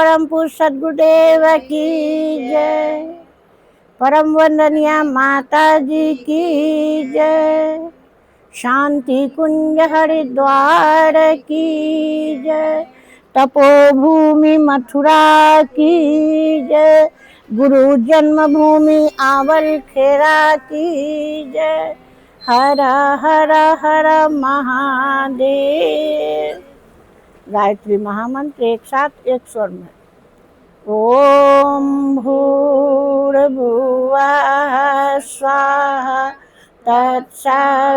परम पूज्य सद्गुरुदेव की जय। परम वंदनीय माता जी की जय। शांति कुंज हरिद्वार की जय। तपोभूमि मथुरा की जय। गुरु जन्मभूमि आवल खेरा की जय। हर हर हर महादेव। गायत्री महामंत्र एक साथ एक स्वर में। ओम भूर्भुवः स्वाहा तत्सवितुर्वरेण्यं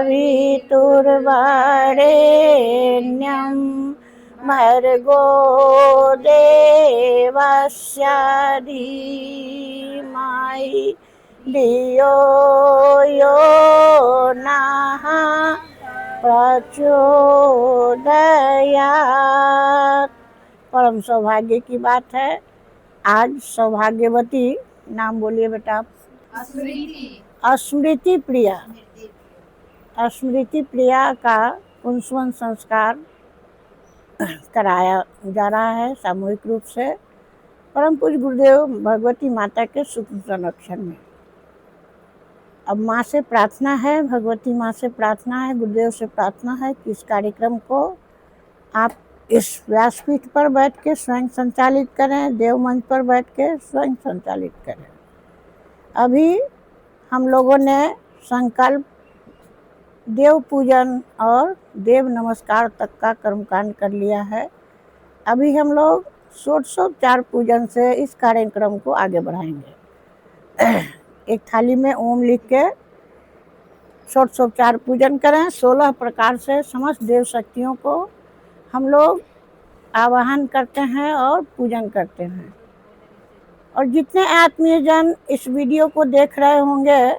भर्गो देवस्य धीमहि धियो यो नः प्रचोदयात्। परम सौभाग्य की बात है, आज सौभाग्यवती, नाम बोलिए बेटा आप। स्मृति प्रिया। स्मृति प्रिया का 19वां संस्कार कराया जा रहा है सामूहिक रूप से परम पूज्य गुरुदेव भगवती माता के सूक्ष्म संरक्षण में। अब माँ से प्रार्थना है, भगवती माँ से प्रार्थना है, गुरुदेव से प्रार्थना है कि इस कार्यक्रम को आप इस व्यासपीठ पर बैठ के स्वयं संचालित करें, देव मंच पर बैठ के स्वयं संचालित करें। अभी हम लोगों ने संकल्प, देव पूजन और देव नमस्कार तक का कर्मकांड कर लिया है। अभी हम लोग षोडशोपचार पूजन से इस कार्यक्रम को आगे बढ़ाएंगे। एक थाली में ओम लिख के षोडशोपचार पूजन करें। 16 प्रकार से समस्त देव शक्तियों को हम लोग आवाहन करते हैं और पूजन करते हैं। और जितने आत्मीय जन इस वीडियो को देख रहे होंगे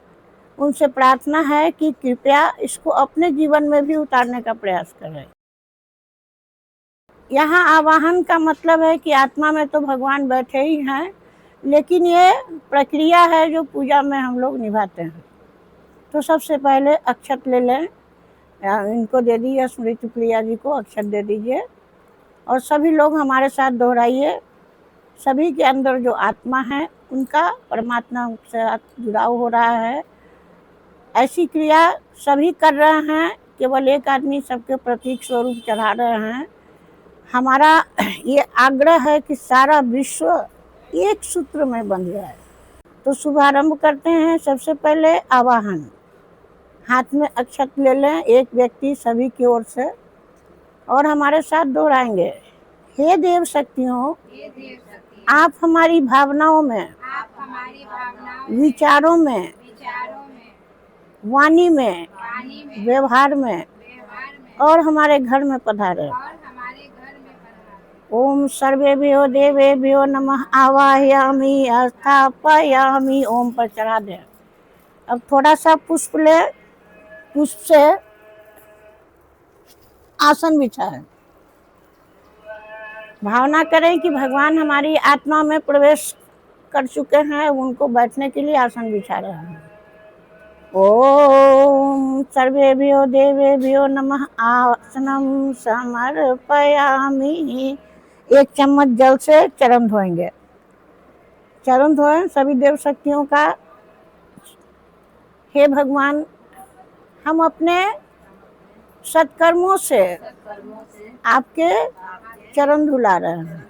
उनसे प्रार्थना है कि कृपया इसको अपने जीवन में भी उतारने का प्रयास करें। यहाँ आवाहन का मतलब है कि आत्मा में तो भगवान बैठे ही हैं, लेकिन ये प्रक्रिया है जो पूजा में हम लोग निभाते हैं। तो सबसे पहले अक्षत ले लें, इनको दे दीजिए, स्मृति प्रिया जी को अक्षत दे दीजिए और सभी लोग हमारे साथ दोहराइए। सभी के अंदर जो आत्मा है उनका परमात्मा से जुड़ाव हो रहा है। ऐसी क्रिया सभी कर रहे हैं, केवल एक आदमी सबके प्रतीक स्वरूप चढ़ा रहे हैं। हमारा ये आग्रह है कि सारा विश्व एक सूत्र में बंध जाए। तो शुभारंभ करते हैं। सबसे पहले आवाहन, हाथ में अक्षत ले लें, एक व्यक्ति सभी की ओर से, और हमारे साथ दोहराएंगे। हे देव शक्तियों, आप हमारी भावनाओं में, विचारों में, वाणी में, व्यवहार में और हमारे घर में पधारे। ओम सर्वेभ्यो देवेभ्यो नमः आवाहयामि स्थापयामि। ओम पर चढ़ा दें। अब थोड़ा सा पुष्प ले, पुष्प से आसन बिछाएं। भावना करें कि भगवान हमारी आत्मा में प्रवेश कर चुके हैं, उनको बैठने के लिए आसन बिछा रहे हैं। ओम सर्वेभ्यो देवेभ्यो नमः आसनम समर्पयामि। 1 चम्मच जल से चरण धोएंगे। चरण धोएं सभी देव शक्तियों का। हे भगवान, हम अपने सत्कर्मों से आपके चरण धुला रहे हैं।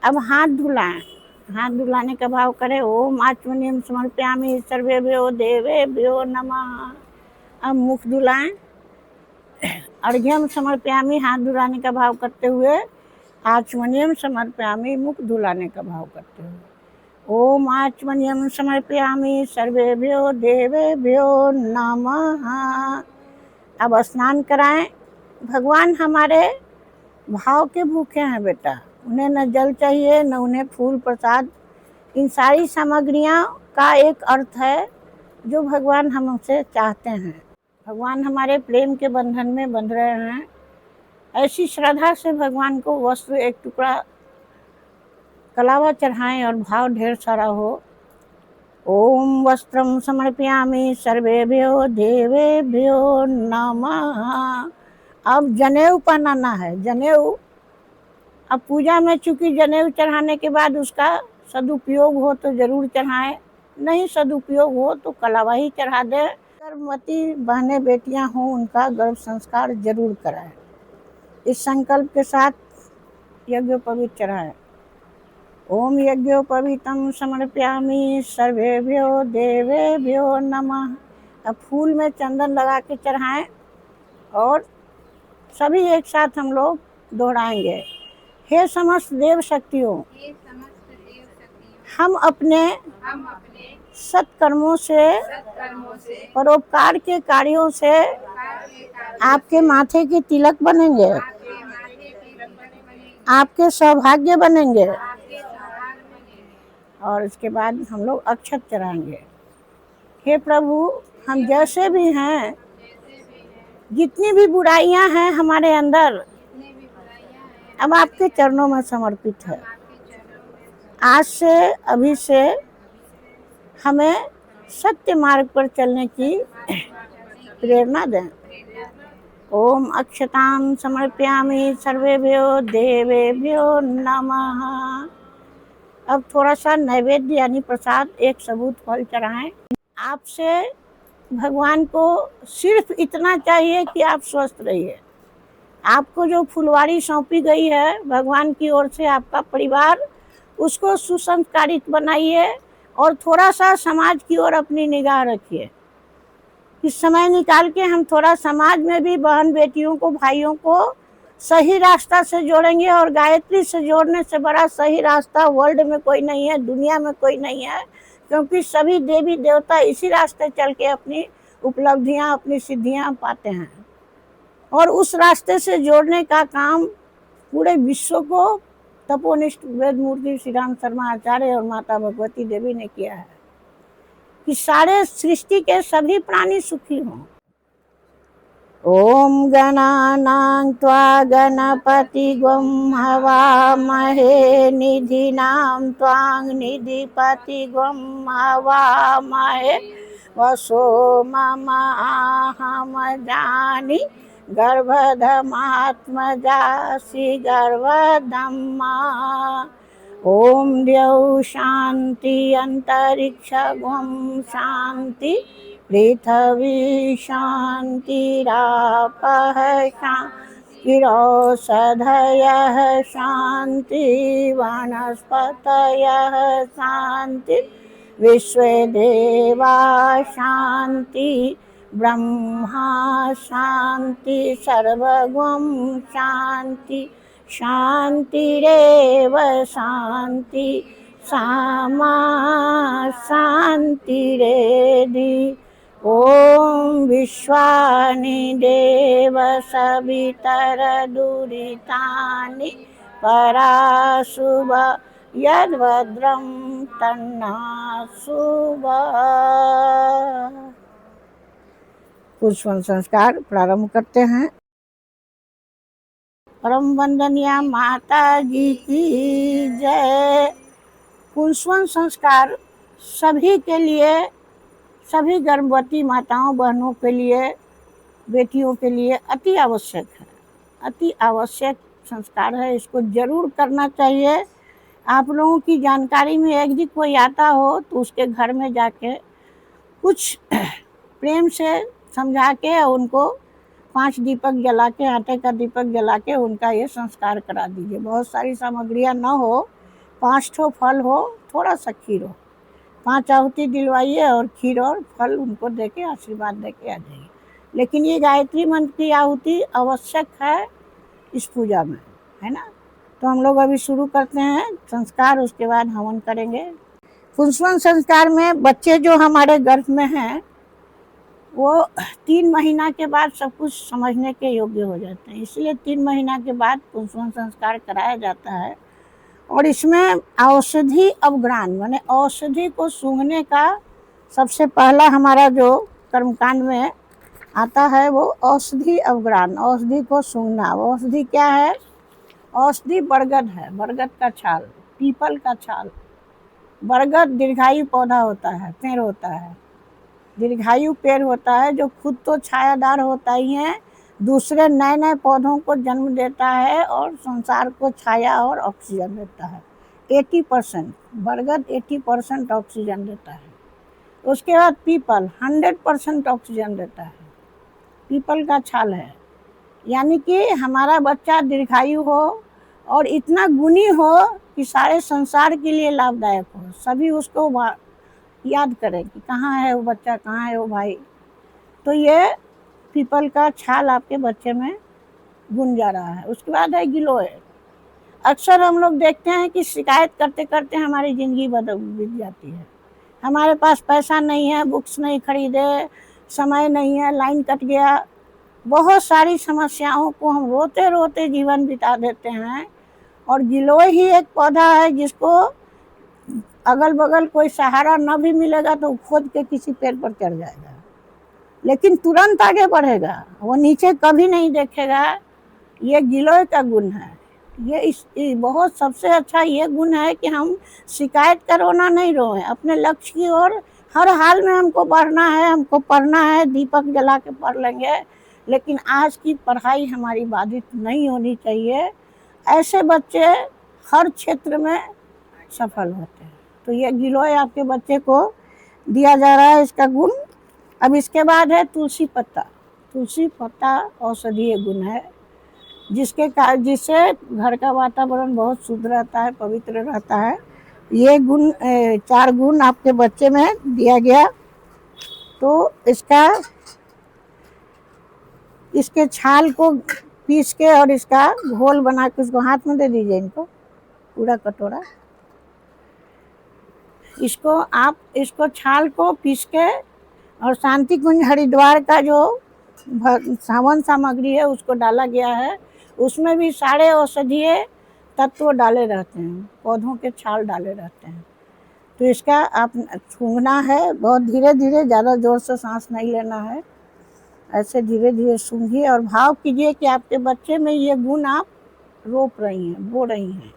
अब हाथ धुलाएं। हाथ धुलाने का भाव करें। ओम आचमनीयम समर्पयामि सर्वेभ्यो देवेभ्यो नमः। अब मुख धुलाएं। अर्घ्यम समर्पयामि, हाथ धुलाने का भाव करते हुए। आचमनीयम समर्पयामि, मुख धुलाने का भाव करते हुए। ओम आचमनीयम समर्पयामि सर्वेभ्यो देवेभ्यो नमः। अब स्नान कराएं। भगवान हमारे भाव के भूखे हैं बेटा, उन्हें न जल चाहिए न उन्हें फूल प्रसाद। इन सारी सामग्रियां का एक अर्थ है जो भगवान हमसे चाहते हैं। भगवान हमारे प्रेम के बंधन में बंध रहे हैं। ऐसी श्रद्धा से भगवान को वस्त्र, एक टुकड़ा कलावा चढ़ाएं और भाव ढेर सारा हो। ओम वस्त्रम समर्पयामि सर्वेभ्यो देवेभ्यो नमः। अब जनेऊ पहनाना है। जनेऊ अब पूजा में चूंकि जनेऊ चढ़ाने के बाद उसका सदुपयोग हो तो जरूर चढ़ाएं, नहीं सदुपयोग हो तो कलावा ही चढ़ा दें। गर्भवती बहनें बेटियां हों उनका गर्भ संस्कार जरूर कराएं। इस संकल्प के साथ यज्ञोपवीत चढ़ाएं। ओम यज्ञोपवीतम समर्पयामि सर्वेभ्यो देवेभ्यो नमः। अब फूल में चंदन लगा के चढ़ाएं और सभी एक साथ हम लोग दोहराएंगे। हे समस्त देव शक्तियों, हम अपने सत्कर्मों से परोपकार के कार्यों से आपके माथे की तिलक बनेंगे, आपके सौभाग्य बनेंगे। और इसके बाद हम लोग अक्षत चढ़ाएंगे। हे प्रभु, हम जैसे भी हैं, जितनी भी बुराइयां हैं हमारे अंदर, अब आपके चरणों में समर्पित है। आज से अभी से हमें सत्य मार्ग पर चलने की प्रेरणा दें। ओम अक्षतां समर्पयामि सर्वेभ्यो देवेभ्यो नमः। अब थोड़ा सा नैवेद्य यानी प्रसाद, एक सबूत फल चढ़ाएं। आपसे भगवान को सिर्फ इतना चाहिए कि आप स्वस्थ रहिए। आपको जो फुलवारी सौंपी गई है भगवान की ओर से, आपका परिवार, उसको सुसंस्कारित बनाइए और थोड़ा सा समाज की ओर अपनी निगाह रखिए। इस समय निकाल के हम थोड़ा समाज में भी बहन बेटियों को, भाइयों को सही रास्ता से जोड़ेंगे। और गायत्री से जोड़ने से बड़ा सही रास्ता वर्ल्ड में कोई नहीं है, दुनिया में कोई नहीं है, क्योंकि सभी देवी देवता इसी रास्ते चल के अपनी उपलब्धियां, अपनी सिद्धियां पाते हैं। और उस रास्ते से जोड़ने का काम पूरे विश्व को तपोनिष्ठ वेद मूर्ति श्री राम शर्मा आचार्य और माता भगवती देवी ने किया है कि सारे सृष्टि के सभी प्राणी सुखी हों। ओम गणानां त्वा गणपतिग्वं हवामहे निधिनां त्वां निधिपतिग्वं हवामहे वसो मम आहम जानि गर्भधमात्मजासि गर्भधम्मा। ओम द्यौ शांति अंतरिक्षं शांति पृथ्वी शांतिरापः शांतिरौषधयः शांति वनस्पतयः शांति विश्वे देवा शांति ब्रह्मा शांति सर्वगं शांति शांतिरेव शांति सामा शांतिरेधि। ओम विश्वानि देव सवितर दुरितानि पराशुभ यद्भद्रं तन्नाशुभ। पुष्पन संस्कार प्रारंभ करते हैं। परम वंदनीय माता जी की जय। पुष्पन संस्कार सभी के लिए, सभी गर्भवती माताओं बहनों के लिए, बेटियों के लिए अति आवश्यक है, अति आवश्यक संस्कार है। इसको जरूर करना चाहिए। आप लोगों की जानकारी में एक दिन कोई आता हो तो उसके घर में जाके कुछ प्रेम से समझा के उनको 5 दीपक जला के, आटे का दीपक जला के उनका ये संस्कार करा दीजिए। बहुत सारी सामग्रियाँ न हो, 5 ठो फल हो, थोड़ा सा खीर हो, 5 आहुति दिलवाइए और खीर और फल उनको देके आशीर्वाद देके आ जाइए। लेकिन ये गायत्री मंत्र की आहुति आवश्यक है इस पूजा में, है ना। तो हम लोग अभी शुरू करते हैं संस्कार, उसके बाद हवन करेंगे। पुंसवन संस्कार में बच्चे जो हमारे गर्भ में हैं वो 3 महीना के बाद सब कुछ समझने के योग्य हो जाते हैं, इसलिए 3 महीना के बाद पुंसवन संस्कार कराया जाता है। और इसमें औषधि अवग्राण माने औषधि को सूंघने का सबसे पहला हमारा जो कर्मकांड में आता है वो औषधि अवग्राण, औषधि को सूंघना। औषधि क्या है? औषधि बरगद है, बरगद का छाल, पीपल का छाल। बरगद दीर्घायु पौधा होता है, पेड़ होता है, दीर्घायु पेड़ होता है जो खुद तो छायादार होता ही है, दूसरे नए नए पौधों को जन्म देता है और संसार को छाया और ऑक्सीजन देता है। 80% बरगद 80% ऑक्सीजन देता है। उसके बाद पीपल 100% ऑक्सीजन देता है। पीपल का छाल है, यानी कि हमारा बच्चा दीर्घायु हो और इतना गुणी हो कि सारे संसार के लिए लाभदायक हो। सभी उसको याद करें कि कहाँ है वो बच्चा, कहाँ है वो भाई। तो ये पीपल का छाल आपके बच्चे में गुण जा रहा है। उसके बाद है गिलोय। अक्सर हम लोग देखते हैं कि शिकायत करते करते हमारी ज़िंदगी बीत जाती है। हमारे पास पैसा नहीं है, बुक्स नहीं खरीदे, समय नहीं है, लाइन कट गया, बहुत सारी समस्याओं को हम रोते रोते जीवन बिता देते हैं। और गिलोय ही एक पौधा है जिसको अगल बगल कोई सहारा न भी मिलेगा तो खोद के किसी पेड़ पर चढ़ जाएगा, लेकिन तुरंत आगे बढ़ेगा, वो नीचे कभी नहीं देखेगा। ये गिलोय का गुण है। ये बहुत सबसे अच्छा ये गुण है कि हम शिकायत का रोना नहीं रोएं, अपने लक्ष्य की ओर हर हाल में हमको बढ़ना है, हमको पढ़ना है, दीपक जला के पढ़ लेंगे, लेकिन आज की पढ़ाई हमारी बाधित नहीं होनी चाहिए। ऐसे बच्चे हर क्षेत्र में सफल होते हैं। तो ये गिलोय आपके बच्चे को दिया जा रहा है, इसका गुण। अब इसके बाद है तुलसी पत्ता। तुलसी पत्ता औषधीय गुण है, जिससे घर का वातावरण बहुत शुद्ध रहता है, पवित्र रहता है। ये गुण 4 गुण आपके बच्चे में दिया गया। तो इसके छाल को पीस के और इसका घोल बना के उसको हाथ में दे दीजिए, इनको पूरा कटोरा। इसको छाल को पीस के और शांति कुंज हरिद्वार का जो सावन सामग्री है उसको डाला गया है। उसमें भी सारे औषधीय तत्व डाले रहते हैं, पौधों के छाल डाले रहते हैं। तो इसका आप सूंघना है बहुत धीरे धीरे, ज़्यादा ज़ोर से सांस नहीं लेना है, ऐसे धीरे धीरे सूंघिए और भाव कीजिए कि आपके बच्चे में ये गुण आप रोप रही हैं, बो रही हैं,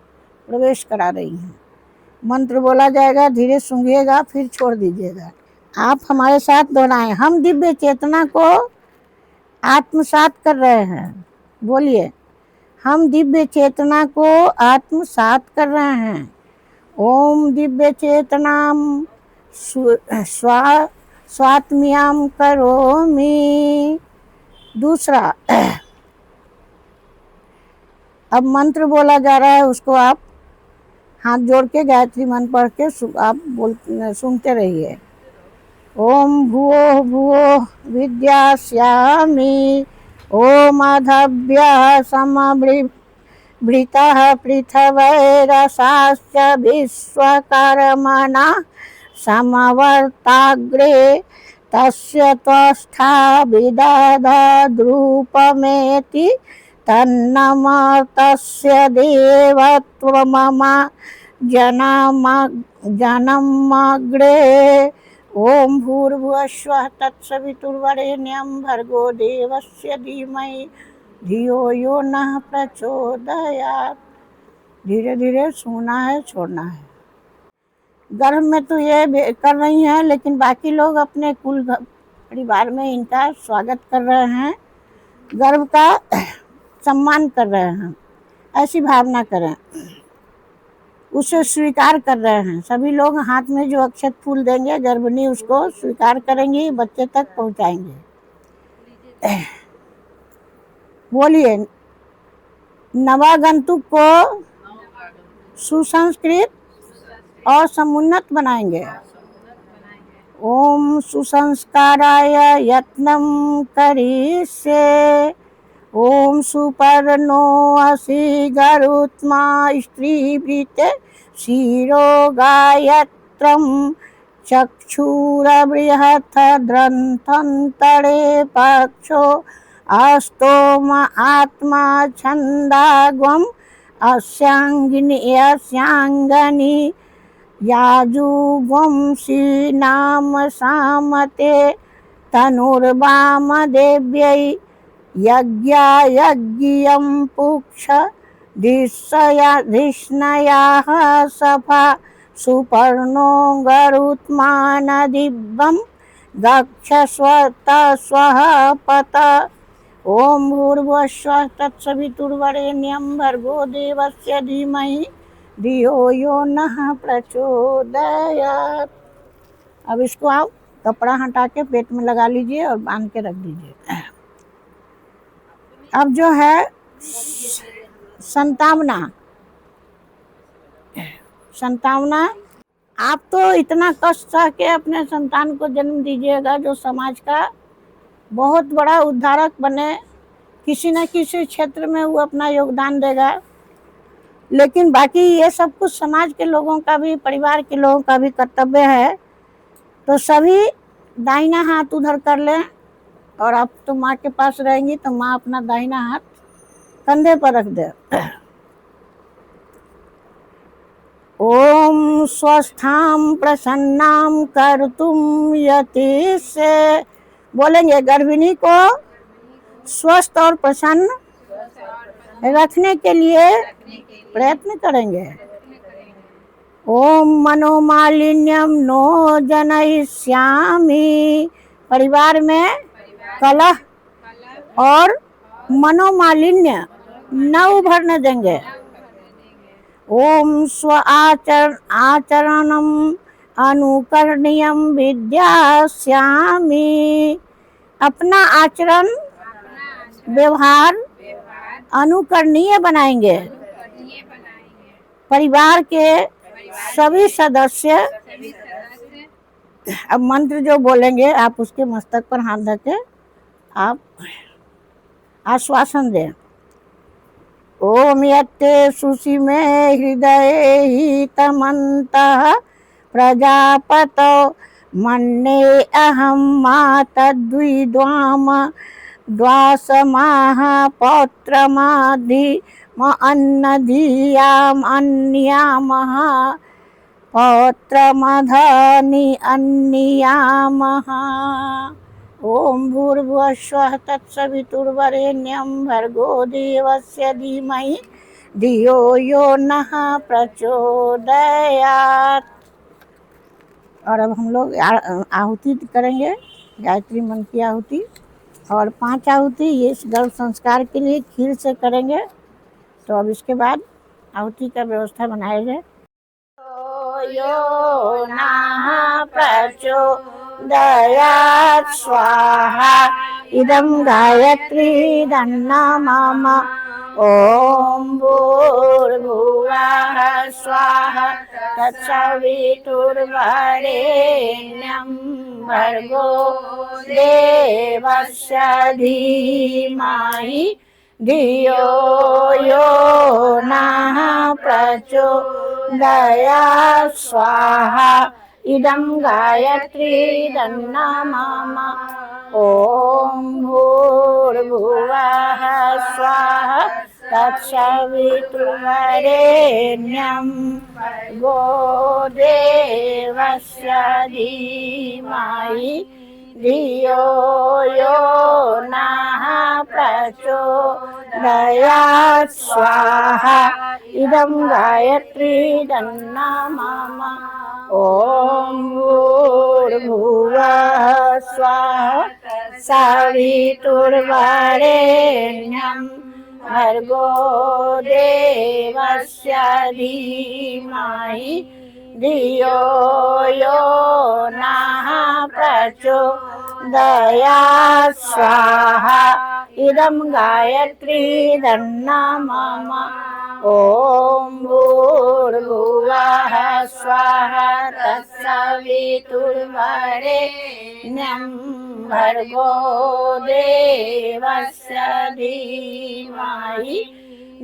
प्रवेश करा रही हैं। मंत्र बोला जाएगा, धीरे सूंघिएगा, फिर छोड़ दीजिएगा। आप हमारे साथ दोहराएं। हम दिव्य चेतना को आत्मसात कर रहे हैं। बोलिए, हम दिव्य चेतना को आत्मसात कर रहे हैं। ओम दिव्य चेतनाम स्वात्म्याम करोमि। दूसरा, अब मंत्र बोला जा रहा है, उसको आप हाथ जोड़ के गायत्री मंत्र पढ़ के आप सुनते रहिए। ओम भुवो भुवो विद्यास्यामि, ओम अधभ्यः समभृतः पृथ्वैरसाश्च विश्वकर्मणा समवर्ताग्रे तस्य त्वष्टा विदधद्रूपमेति तन्नमर्तस्य देवत्वमम जनमग्रे। ओम भूर्भुवस्वः तत्सवितुर्वरेण्यं भर्गो देवस्य धीमहि धियो यो नः प्रचोदयात्। धीरे धीरे सूंघना है, छोड़ना है। गर्भ में तो ये कर रही हैं, लेकिन बाकी लोग अपने कुल परिवार में इनका स्वागत कर रहे हैं, गर्भ का सम्मान कर रहे हैं। ऐसी भावना करें, उसे स्वीकार कर रहे हैं। सभी लोग हाथ में जो अक्षत फूल देंगे, गर्भिणी उसको स्वीकार करेंगी, बच्चे तक पहुंचाएंगे। बोलिए, नवागंतुक को सुसंस्कृत और समुन्नत बनाएंगे। ओम सुसंस्काराय यत्नं करिष्ये। ओम सुपर्णो असि गरुत्मा स्त्रीभृते शिरो गायत्रं चक्षुरबृहत् द्रंथन्तरे पक्षो अस्तोम आत्मा छन्दाग्वम् अस्यांगनी याजुवंशी नाम सामते तनुर्वामदेव्यै यज्ञायज्ञियं पुक्ष धिष्णयाः सफा सुपर्णो गरुत्मानदिव्यं गक्षस्वतस्वः पत ओम भूर्भुवस्सुः तत्सवितुर्वरेण्यं भर्गो देवस्य धीमहि धियो यो नः प्रचोदयात्। अब इसको आप कपड़ा हटा के पेट में लगा लीजिए और बांध के रख दीजिए। अब जो है संतावना, संतावना आप तो इतना कष्ट सह के अपने संतान को जन्म दीजिएगा जो समाज का बहुत बड़ा उद्धारक बने, किसी न किसी क्षेत्र में वो अपना योगदान देगा। लेकिन बाकी ये सब कुछ समाज के लोगों का भी, परिवार के लोगों का भी कर्तव्य है। तो सभी दाहिना हाथ उधर कर लें, और आप तो माँ के पास रहेंगी तो माँ अपना दाहिना हाथ कंधे पर रख दे। ओम स्वस्थाम प्रसन्नाम कर्तुम यतिष्ये, बोलेंगे गर्भिणी को स्वस्थ और प्रसन्न रखने के लिए प्रयत्न करेंगे। ओम मनोमालिन्यम नो जनयिष्यामि, परिवार में कलह और मनोमालिन्य न उभरने देंगे। ओम स्व आचरणम अनुकरणीयम विद्यास्यामि, अपना आचरण व्यवहार अनुकरणीय बनाएंगे। परिवार के सभी सदस्य, अब मंत्र जो बोलेंगे आप उसके मस्तक पर हाथ रख के आप आश्वासन दें। ओम यत्ते सुषि में हृदय ही तमन्तः प्रजापतो मन्ये अहम मातद्विद्वाम द्वासमाह पौत्रमाधि म अन्नधियाम अन्यामः पौत्रमधनि अन्यामः। ओम भूर्भुवस्सुः तत्सवितुर्वरेण्यं भर्गो देवस्य धीमहि धियो यो नः प्रचोदयात्। और अब हम लोग आहुति करेंगे, गायत्री मंत्र की आहुति, और 5 आहुति ये गर्भ संस्कार के लिए खीर से करेंगे। तो अब इसके बाद आहुति का व्यवस्था बनाएंगे। यो नः प्रचोदयात् स्वाहा इदं गायत्री दन्नामम। ओम भूर्भुवः स्वाहा तत्सवितुर्वरेण्यं भर्गो देवस्य धीमहि धियो यो नः प्रचोदयात् स्वाहा इदं गायत्री दन्नामम। ओम भूर्भुवः स्वाहा तत्सवितुर्वरेण्यं भर्गो देवस्य धीमहि धियो यो नः प्रचोदयात् स्वाहा इदं गायत्री दन्नामम। ओम भूर्भुवः स्वाहा सवितुर्वरेण्यं भर्गो देवस्य धीमहि धियो यो नः प्रचोदयात् स्वाहा इदं गायत्री दन्नामम। ओम भूर्भुवः स्वाहा तत्सवितुर्वरेण्यं भर्गो देवस्य धीमहि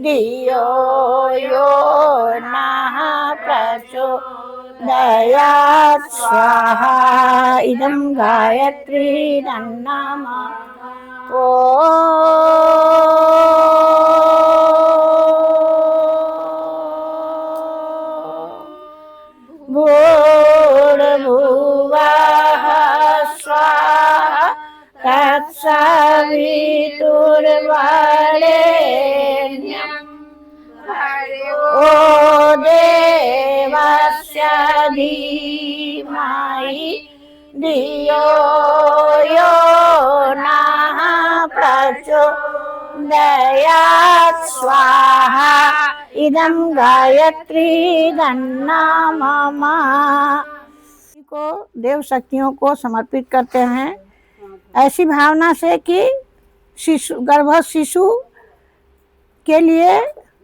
धियो यो नः प्रचोदयात् स्वाहा इदं गायत्री दन्नामम। भूर्भुवः स्वाहा तत्सवितुर्वरेण्यं भर्गो देवस्य धीमहि धियो यो नः प्रचोदयात् दयात् स्वाहा इदं गायत्री मम। को देव शक्तियों को समर्पित करते हैं ऐसी भावना से कि गर्भस्थ शिशु के लिए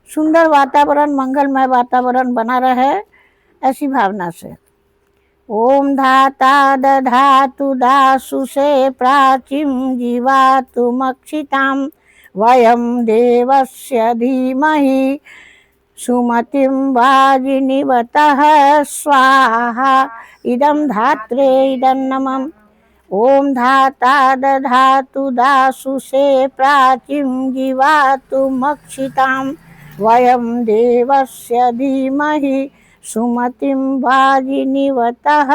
सुंदर वातावरण, मंगलमय वातावरण बना रहे, ऐसी भावना से। ओम धाता दधातु दासु से प्राचीं जीवातु मक्षितां वयं देवस्य धीमहि सुमतिं वाजिनीवतः स्वाहा इदं धात्रे इदं नमः। ओम धाता दधातु दासु से प्राचीं जीवातु मक्षितां वयं देवस्य धीमहि सुमतिं वाजिनीवतः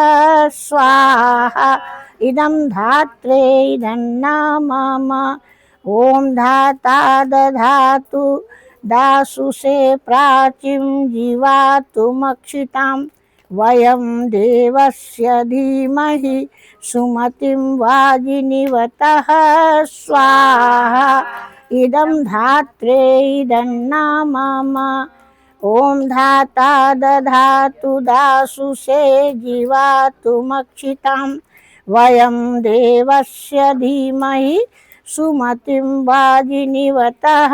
स्वाहा इदं धात्रे इदं नमः। ओम धाता दधातु दासु से प्राचीं जीवातु मक्षितां वयं देवस्य धीमहि सुमतिं वाजिनीवतः स्वाहा इदं धात्रे इदं नमः। ओम धाता दधातु दासु से जीवातु मक्षितां वयं देवस्य धीमहि सुमतिं वाजिनीवतः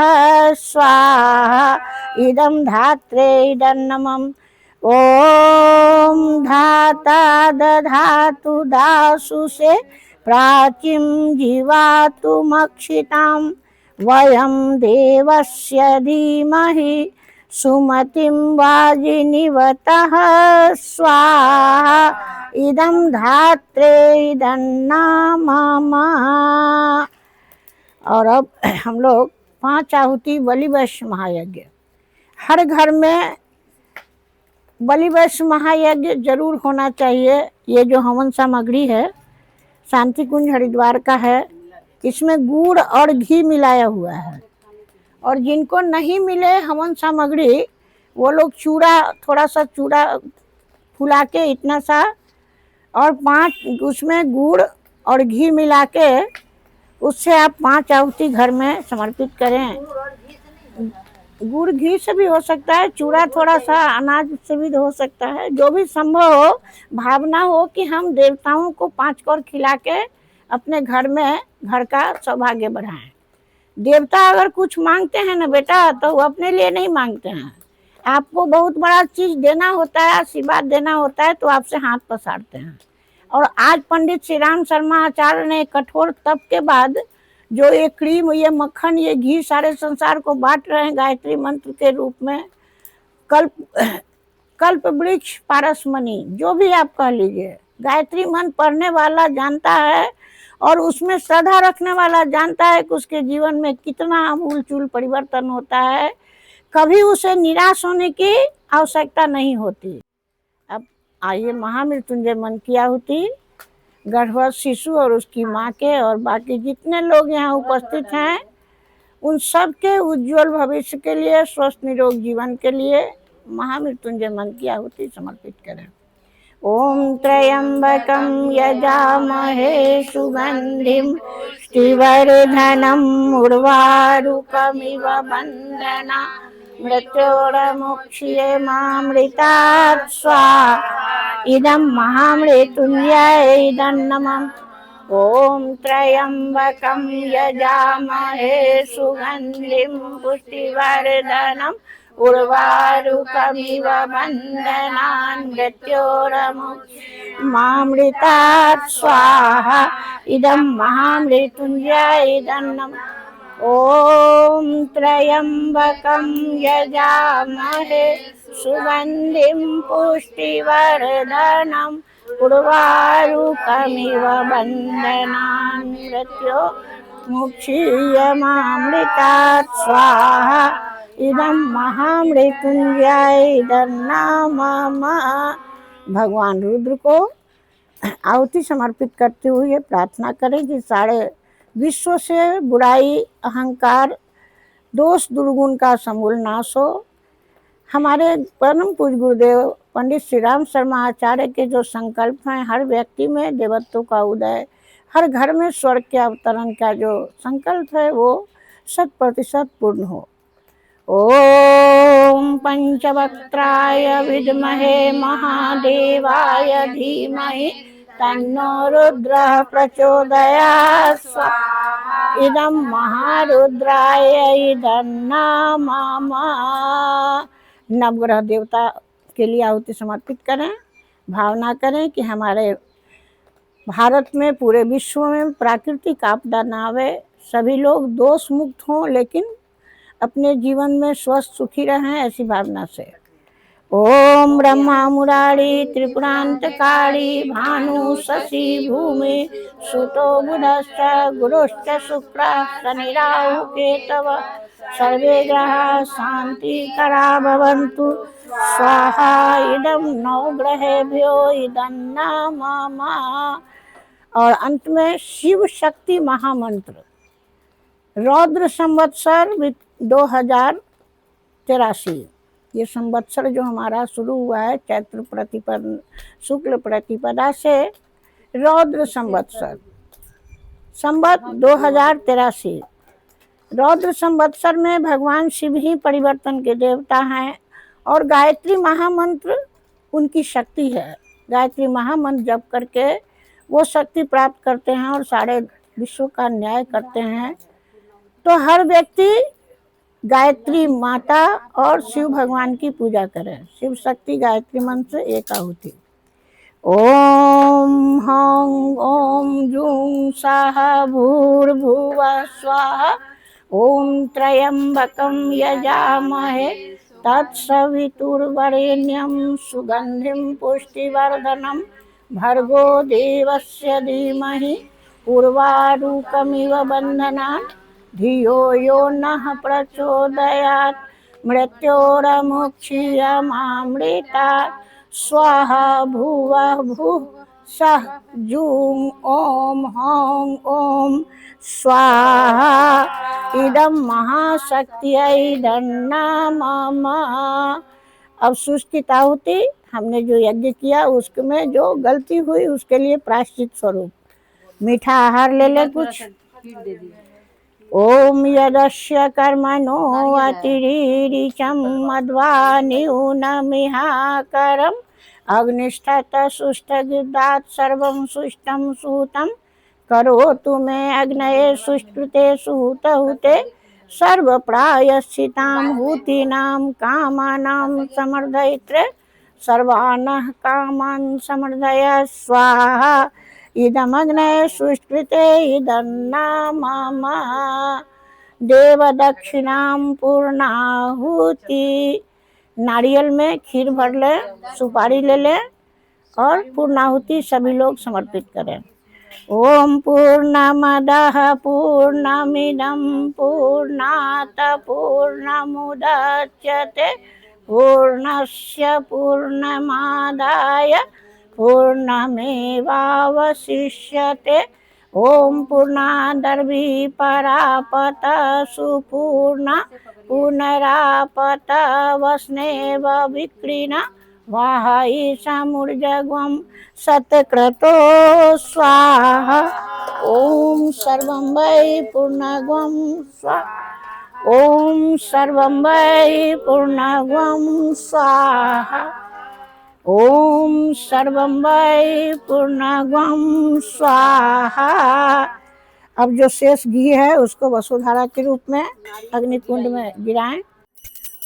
स्वाहा इदं धात्रे इदं नमः। ओम धाता दधातु दासु से प्राचीं जीवातु मक्षितां वयं देवस्य धीमहि सुमतिं वाजिनीवतः स्वाहा इदं धात्रे इदं नमः। और अब हम लोग 5 आहुति बलि वैश्य महायज्ञ। हर घर में बलि वैश्य महायज्ञ जरूर होना चाहिए। ये जो हवन सामग्री है शांति कुंज हरिद्वार का है, इसमें गुड़ और घी मिलाया हुआ है। और जिनको नहीं मिले हवन सामग्री, वो लोग चूड़ा, थोड़ा सा चूड़ा फुला के इतना सा और 5 उसमें गुड़ और घी मिला के उससे आप 5 आहुति घर में समर्पित करें। गुड़ घी से भी हो सकता है, चूड़ा थोड़ा सा अनाज से भी हो सकता है, जो भी संभव हो। भावना हो कि हम देवताओं को 5 कौर खिला के अपने घर में घर का सौभाग्य बढ़ाएं। देवता अगर कुछ मांगते हैं ना बेटा, तो वो अपने लिए नहीं मांगते हैं। आपको बहुत बड़ा चीज देना होता है, आशीर्वाद देना होता है, तो आपसे हाथ पसारते हैं। और आज पंडित श्री राम शर्मा आचार्य ने कठोर तप के बाद जो ये क्रीम, ये मक्खन, ये घी सारे संसार को बांट रहे हैं गायत्री मंत्र के रूप में। कल्प वृक्ष पारसमणि, जो भी आप कह लीजिए, गायत्री मंत्र पढ़ने वाला जानता है और उसमें श्रद्धा रखने वाला जानता है कि उसके जीवन में कितना आमूल चूल परिवर्तन होता है। कभी उसे निराश होने की आवश्यकता नहीं होती। अब आइए महामृत्युंजय मंत्र की आहुति गर्भस्थ शिशु और उसकी माँ के और बाकी जितने लोग यहाँ उपस्थित हैं उन सब के उज्जवल भविष्य के लिए, स्वस्थ निरोग जीवन के लिए महामृत्युंजय मंत्र की आहुति समर्पित करें। ओम त्र्यंबकं यजामहे सुगंधिं पुष्टिवर्धनम् उर्वारुकमिव बन्धना मृत्योर्मुक्षीये मामृतात् स्वाहा इदं महामृत्युंजय इदं नमः। ओम त्र्यंबकं यजामहे सुगंधिं पुष्टिवर्धनम् उर्वारुकमिव बन्धनान् मृत्योर्मुक्षीये मामृतात् स्वाहा इदं महामृत्युंजय इदं नमः। ओम त्र्यंबकं यजामहे सुगंधिं पुष्टिवर्धनम् उर्वारुकमिव बन्धनान् मृत्योर्मुक्षीये मामृतात् स्वाहा इदं महामृत्युंजय इदं नमः। भगवान रुद्र को आहुति समर्पित करते हुए प्रार्थना करें कि सारे विश्व से बुराई, अहंकार, दोष, दुर्गुण का समूल नाश हो। हमारे परम पूज्य गुरुदेव पंडित श्री राम शर्मा आचार्य के जो संकल्प हैं, हर व्यक्ति में देवत्व का उदय, हर घर में स्वर्ग के अवतरण का जो संकल्प है, वो 100% पूर्ण हो। ओम पंचवक्त्राय विद्महे महादेवाय धीमहि तन्नो रुद्रः प्रचोदयात्। स्वाहा इदं महारुद्राय इदं नमः। नवग्रह देवता के लिए आहुति समर्पित करें। भावना करें कि हमारे भारत में, पूरे विश्व में प्राकृतिक आपदा ना आवे, सभी लोग दोष मुक्त हों, लेकिन अपने जीवन में स्वस्थ सुखी रहें, ऐसी भावना से। ओम ब्रह्मा मुरारी त्रिपुरांतकारी भानु शशि भूमि सुतो बुधश्च गुरुश्च शुक्र शनि राहु केतव सर्वे ग्रहा शांतिकरा भवन्तु। स्वाहा इदं नवग्रहेभ्यो इदं नमः। और अंत में शिव शक्ति महामंत्र। रौद्र संवत्सर 2083, ये संवत्सर जो हमारा शुरू हुआ है चैत्र प्रतिपद शुक्ल प्रतिपदा से, रौद्र संवत्सर, संवत 2083। रौद्र संवत्सर में भगवान शिव ही परिवर्तन के देवता हैं और गायत्री महामंत्र उनकी शक्ति है। गायत्री महामंत्र जप करके वो शक्ति प्राप्त करते हैं और सारे विश्व का न्याय करते हैं। तो हर व्यक्ति गायत्री माता और शिव भगवान की पूजा करें। शिव शक्ति गायत्री मंत्र एक आहुति। ओम हं ओम जूं स्वाहा भूर्भुवः स्वाहा। ओम त्र्यंबकं यजामहे तत्सवितुर्वरेण्यं सुगंधिं पुष्टिवर्धनम् भर्गो देवस्य धीमहि पूर्वारुकमिव बन्धनात् धियो यो नः प्रचोदयात्। मृत्योर्मुक्षीयमामृतात्। स्वाहा भुवः भुः सः जूं ओम हं ओम स्वाहा इदं महाशक्त्यै इदं नमः। अब सुष्ठित आहुति, हमने जो यज्ञ किया उसमें जो गलती हुई उसके लिए प्रायश्चित स्वरूप मीठा आहार ले ले कुछ। ओम यदस्य कर्मणो अतिरिच्यं मध्वा न्यूनमिहाकरम् अग्निष्ठत सुष्ठगिदात् सर्वं सुष्टं सूतं करोतु मे अग्नये सुष्टुते सुहूतहुते सर्वप्रायश्चितां हूतीनां कामानां समर्दयित्रे सर्वानः कामान् समर्दय। स्वाहा इदमग्नये सुष्टुते इदं नमः। देवदक्षिणां पूर्णाहुति। नारियल में खीर भर ले, सुपारी ले ले और पूर्णाहुति सभी लोग समर्पित करें। ओम पूर्णमदः पूर्णमिदं पूर्णात् पूर्णमुदच्यते पूर्णस्य पूर्णमादाय पूर्णमेवावशिष्यते। ओम पूर्णादर्वी परापत सुपूर्णा पुनरापत वस्नेव विक्रीणा वाहाई समुर्जग्वं सत्क्रतो स्वाहा। ओम सर्वं वै पूर्णग्वं स्वाहा। ओम सर्वं वै पूर्णग्वं स्वाहा। ओम सर्वं वै पूर्णग्वं स्वाहा। अब जो शेष घी है उसको वसुधारा के रूप में अग्निकुंड में गिराएं।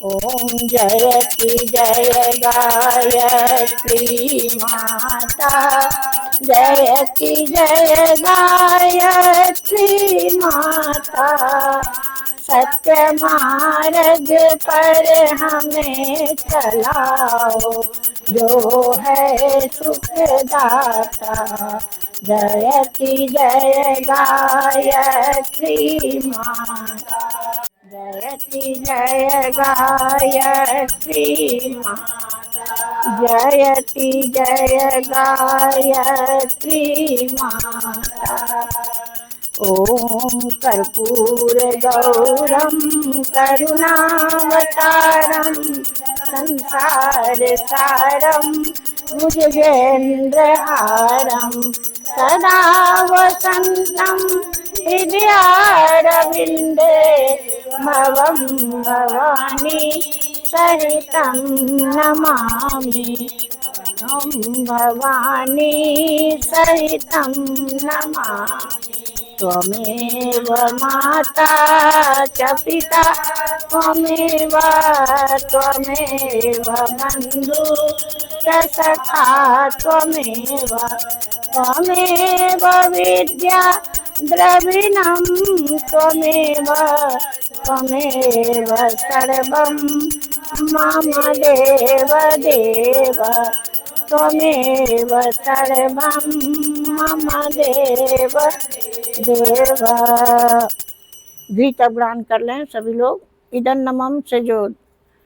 ओम जयति जय गायत्री माता। जयति जय गायत्री माता। सत्य मार्ग पर हमें चलाओ जो है सुखदाता। जयति जय गायत्री माता। जयति जय गायत्री माता। जयति जय गायत्री माता। ओम कर्पूर गौरम करुणावतारम संसार सारम भुजगेन्द्रहारम सदा वसंतम हृदयारविन्दे भवं भवानी सहितं नमामि। ॐ भवानी सहितं नमामि। त्वमेव माता च पिता त्वमेव त्वमेव बन्धु च सखा त्वमेव त्वमेव विद्या द्रविणं त्वमेव त्वमेव सर्वं मम देव देव त्वमेव सर्वं मम देव देव। गीता ग्रहण कर लें सभी लोग। इदं नमम से जो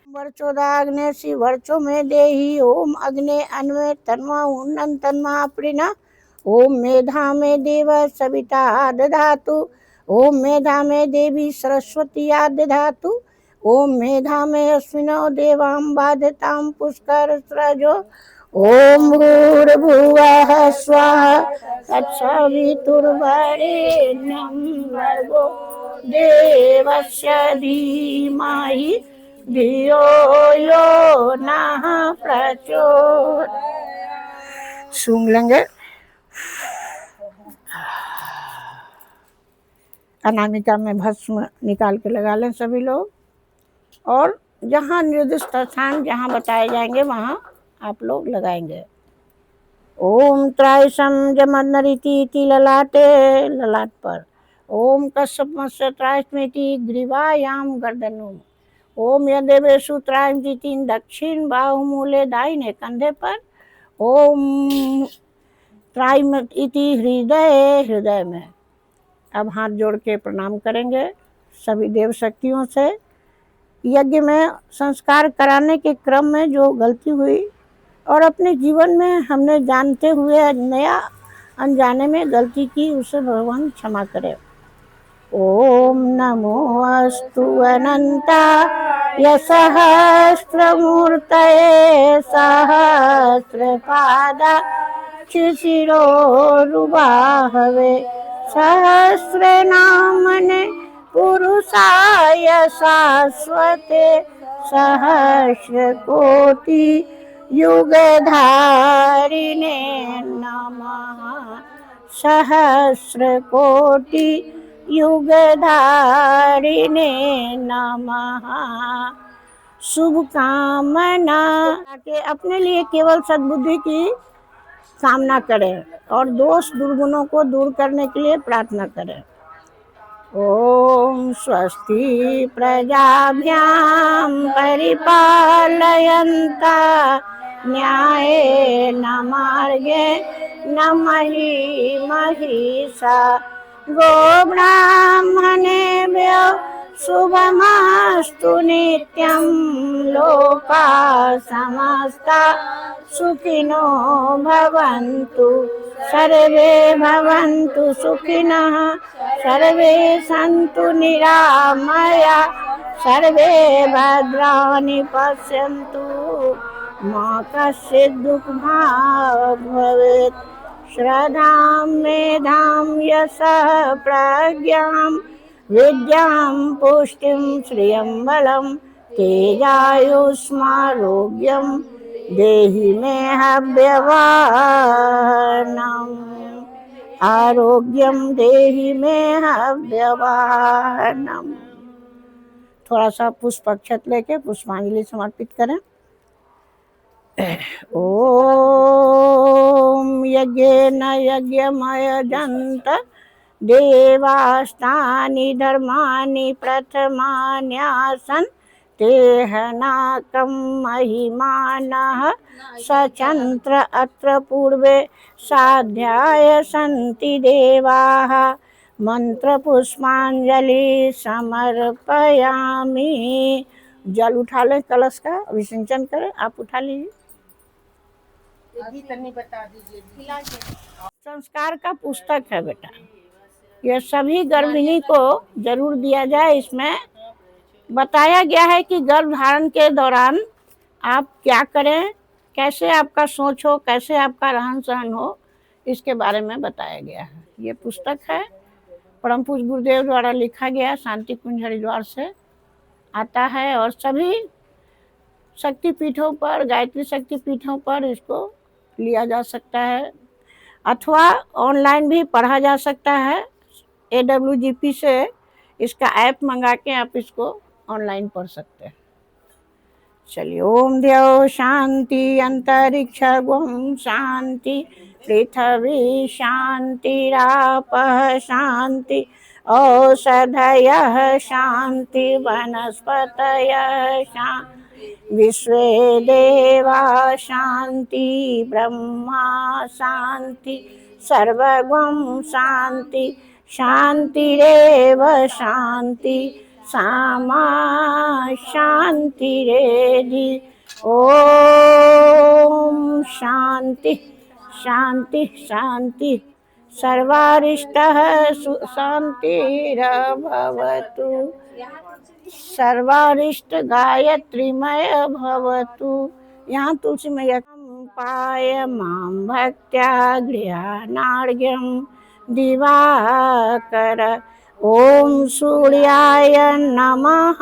वर्चोदाग्ने सी वर्चो में देही ओम अग्ने अन्वे तन्वा उन्नन तन्वा प्रिना ओम मेधा में देव सविता दधातु ओम मेधा में देवी सरस्वती दधातु ओम मेधा में अश्विनो देवां बाधतां पुष्कर स्रजो ओम भूर्भुवः स्वः तत्सवितुर्वरेण्यं भर्गो देवस्य धीमहि धियो यो नः प्रचोदयात्। सूंघ लेंगे। अनामिका में भस्म निकाल के लगा लें सभी लोग। और जहाँ निर्दिष्ट स्थान जहाँ बताए जाएंगे वहाँ आप लोग लगाएंगे। ओम त्रायसम जमन्नरिति ललाटे ललाट पर। ओम कश्यपमस्य त्रायस्मेति ग्रीवायाम गर्दनों। ओम यदेवेशु त्रायस्मेति दक्षिण बाहुमूले दाहिने कंधे पर। ओम त्रायस्मेति हृदय हृदय में। अब हाथ जोड़ के प्रणाम करेंगे सभी देव शक्तियों से। यज्ञ में संस्कार कराने के क्रम में जो गलती हुई और अपने जीवन में हमने जानते हुए नया अनजाने में गलती की उसे भगवान क्षमा करे। ओम नमो अस्तु अनंताय सहस्रमूर्तये सहस्रपादाक्षि शिरोरुबाहवे सहस्रनामने पुरुषाय शाश्वते सहस्रकोटि युगधारिणे नमः। सहस्रकोटि युगधारिणे नमः। शुभ कामना के अपने लिए केवल सद्बुद्धि की कामना करें और दोष दुर्गुणों को दूर करने के लिए प्रार्थना करें। ओम स्वस्ति प्रजाभ्यां परिपालयन्ता न्यायेन मार्गेण महिषा गोब्राह्मणेभ्यो शुभमस्तु नित्यं लोकाः समस्ता सुखिनो भवन्तु सर्वे भवन्तु सुखिनः सर्वे सन्तु निरामया सर्वे भद्राणि पश्यन्तु मा कश्चित् दुःखभाग् भवेत्। श्रद्धां मेधां यशः प्रज्ञां विद्यां पुष्टिं श्रियं बलं तेजायुष्मारोग्यं देहि मे हव्यवाहनम् आरोग्यम देहि मे हव्यवाहनम्। थोड़ा सा पुष्प अक्षत लेके पुष्पांजलि समर्पित करें। ओम यज्ञेन यज्ञमयजन्त देवास्तानि धर्माणि प्रथमान्यासन् तेहनाकं महिमानः सचन्त्र अत्र पूर्वे साध्याय सन्ति देवाः मंत्र पुष्पांजलि समर्पयामि। जल उठा लें कलश का अभिषेचन करें। आप उठा लीजिए। बता दीजिए। संस्कार का पुस्तक है बेटा, यह सभी गर्भिणी को जरूर दिया जाए। इसमें बताया गया है कि गर्भ धारण के दौरान आप क्या करें, कैसे आपका सोच हो, कैसे आपका रहन सहन हो, इसके बारे में बताया गया है। ये पुस्तक है परम पूज्य गुरुदेव द्वारा लिखा गया शांति कुंज हरिद्वार से आता है और सभी शक्तिपीठों पर, गायत्री शक्तिपीठों पर इसको लिया जा सकता है अथवा ऑनलाइन भी पढ़ा जा सकता है। AWGP से इसका ऐप मंगा के आप इसको ऑनलाइन पढ़ सकते हैं। चलिए, ओम द्यौ शांति अंतरिक्ष गुम शांति पृथ्वी शांतिरापः शांति औषधयः शांति वनस्पतयः शांति विश्वे देवा शांति ब्रह्मा शांति सर्वगं शांति शांतिरेव शांति सामा शांतिरेधि। ओम शांति शांति शांति सर्वारिष्टः शांतिरभवतु सर्वारिष्ट गायत्रीमय भवतु। यहाँ तुलसी मैया पाय मां भक्त्या गृहाणार्घ्यं दिवाकर। ओम सूर्याय नमः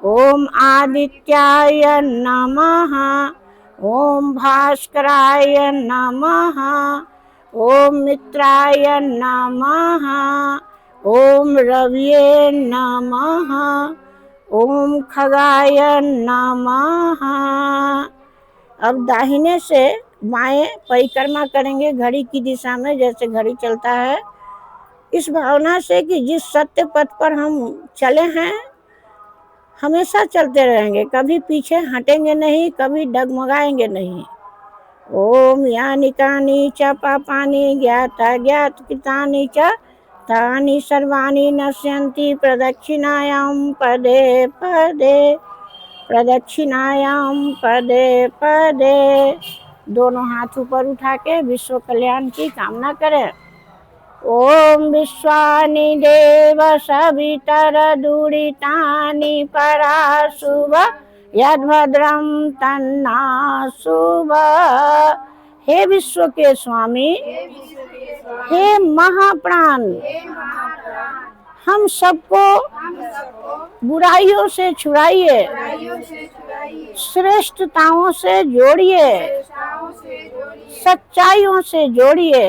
ओम आदित्याय नमः ओम भास्कराय नमः ओम मित्राय नमः ओम रविये नमः ओम खगाय नमः। अब दाहिने से बाएं परिक्रमा करेंगे घड़ी की दिशा में, जैसे घड़ी चलता है, इस भावना से कि जिस सत्य पथ पर हम चले हैं हमेशा चलते रहेंगे, कभी पीछे हटेंगे नहीं, कभी डगमगाएंगे नहीं। ओम यानि कानि च पापानि ज्ञाता ज्ञात कृतानि च तानि सर्वाणि नश्यन्ति प्रदक्षिणायां पदे पदे प्रदक्षिणायां पदे पदे। दोनों हाथ ऊपर उठा के विश्व कल्याण की कामना करें। ओम विश्वानि देव सवितरदुरितानि पराशुभ यद्भद्रं तन्नाशुभ। हे विश्व के स्वामी, हे महाप्राण, हम सबको बुराइयों से छुड़ाइए, श्रेष्ठताओं से जोड़िए, सच्चाइयों से जोड़िए।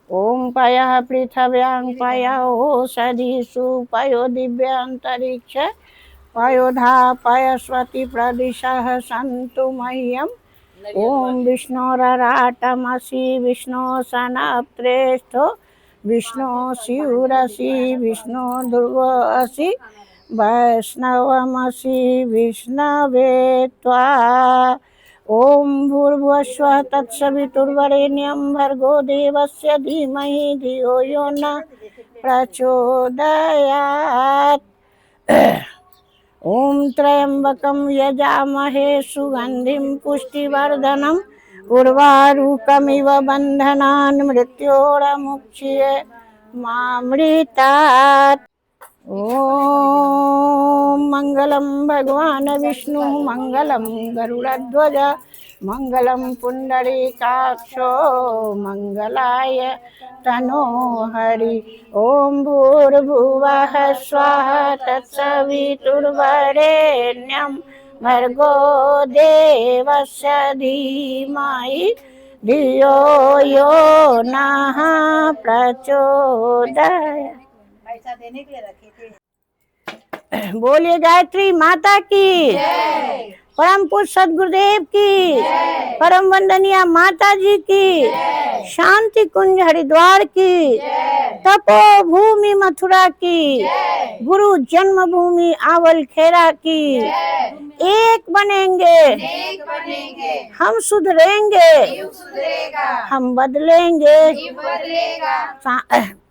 ओम पयः पृथिव्यां पयो ओषधिषु पयो दिव्यान्तरिक्ष पयोधा पयस्वती प्रदिशः सन्तु मह्यम्। ओम विष्णोरराटमसि विष्णो सनप्रेष्ठो विष्णो शिवरसि विष्णो ध्रुवसि वैष्णवमसि विष्णवे त्वा। ओम भूर्भुवस्वः तत्सवितुर्वरेण्यं भर्गो देवस्य धीमहि धियो यो न प्रचोदयात्। ओम त्र्यंबकं यजामहे सुगंधिं पुष्टिवर्धनम् उर्वारुकमिव बन्धनान् मृत्योर्मुक्षीय मामृतात्। ओम मंगलम भगवान विष्णु मंगलम गरुड़ध्वज मंगलम पुंडरीकाक्षो मंगलाय तनोहरि। ओम भूर्भुवः स्वः तत्सवितुर्वरेण्यं भर्गो देवस्य धीमहि धियो यो नः प्रचोदयात्। पैसा देने के लिए रखे थे। बोलिए गायत्री माता की, परम पूज्य सद्गुरुदेव की, परम वंदनीय माता जी की, शांति कुंज हरिद्वार की, तपो भूमि मथुरा की, गुरु जन्मभूमि आवल खेरा की। एक बनेंगे, हम सुधरेंगे, हम बदलेंगे।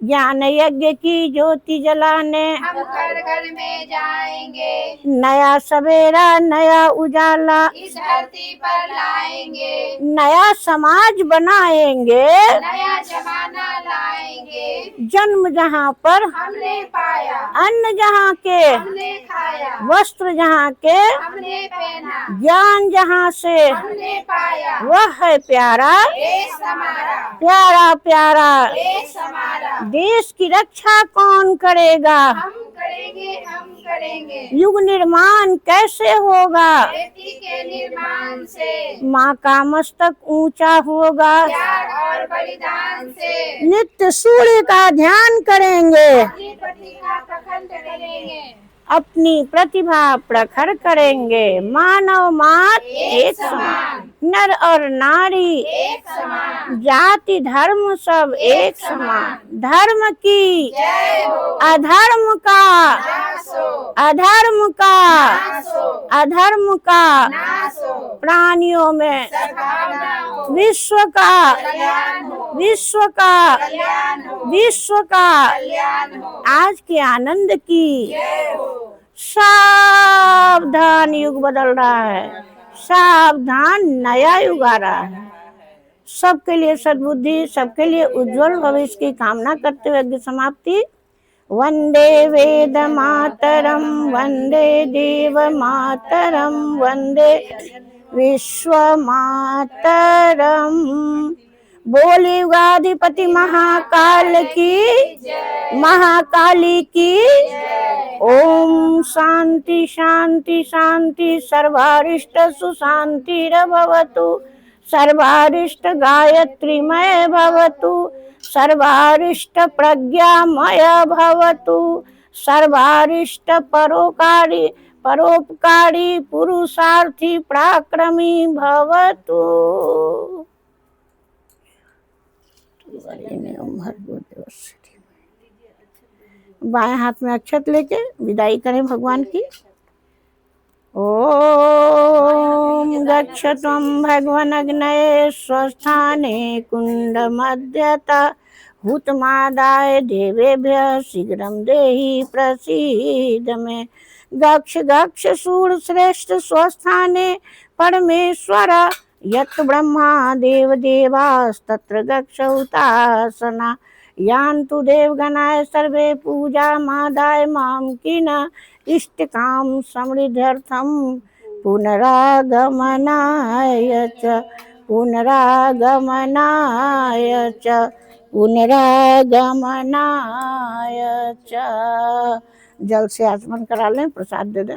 ज्ञान यज्ञ की ज्योति जलाने हम घर में जाएंगे। नया सवेरा नया उजाला इस धरती पर लाएंगे। नया समाज बनाएंगे, नया जमाना लाएंगे। जन्म जहाँ पर हमने पाया, अन्न जहाँ के हमने खाया, वस्त्र जहाँ के हमने पहना, ज्ञान जहाँ से हमने पाया, वह है प्यारा देश हमारा, प्यारा प्यारा। देश हमारा। देश की रक्षा कौन करेगा? हम करेंगे, हम करेंगे। युग निर्माण कैसे होगा? बेटी के निर्माण से, माँ का मस्तक ऊंचा होगा। त्याग और बलिदान से, नित्य सूर्य का ध्यान करेंगे। अपनी प्रतिभा प्रखंड करेंगे, अपनी प्रतिभा प्रखर करेंगे। मानव मात्र एक समान, नर और नारी एक समान, जाति धर्म सब एक समान। धर्म की जय हो, अधर्म का नाश हो, अधर्म का नाश हो, अधर्म का नाश हो, प्राणियों में सद्भावना हो, विश्व का कल्याण हो, विश्व का कल्याण हो, विश्व का कल्याण हो। आज के आनंद की जय हो। सावधान, युग बदल रहा है। सावधान, नया युग आ रहा है। सबके लिए सद्बुद्धि, सबके लिए उज्जवल भविष्य की कामना करते हुए यज्ञ समाप्ति। वंदे वेद मातरम, वंदे देव मातरम, वंदे विश्व मातरम। बोले युगाधिपति महाकाल की, महाकाली की। ओम शांति शांति शांति। सर्वारिष्ट सुशांतिर्भवतु, सर्वारिष्ट गायत्रीमय भवतु, सर्वारिष्ट प्रज्ञामय भवतु, सर्वारिष्ट परोपकारी परोपकारी पुरुषार्थी पराक्रमी भवतु। बाएं हाथ में अक्षत लेके विदाई करें भगवान की। ओम गच्छत्वं भगवन् अग्नये स्वस्थाने कुंड मध्यता हुतमादाय देवेभ्यः शीघ्रं देहि प्रसीद मे। गक्ष गक्ष सूर श्रेष्ठ स्वस्थाने परमेश्वर यत् ब्रह्मा देव देवास्तत्र गक्ष हुतासना। यान्तु देवगणाय सर्वे पूजा मादाय मां किना इष्टकाम समृद्ध्यर्थम पुनरागमनाय च पुनरागमनाय च पुनरागमनाय च। जल से आचमन करा लें, प्रसाद दे दें।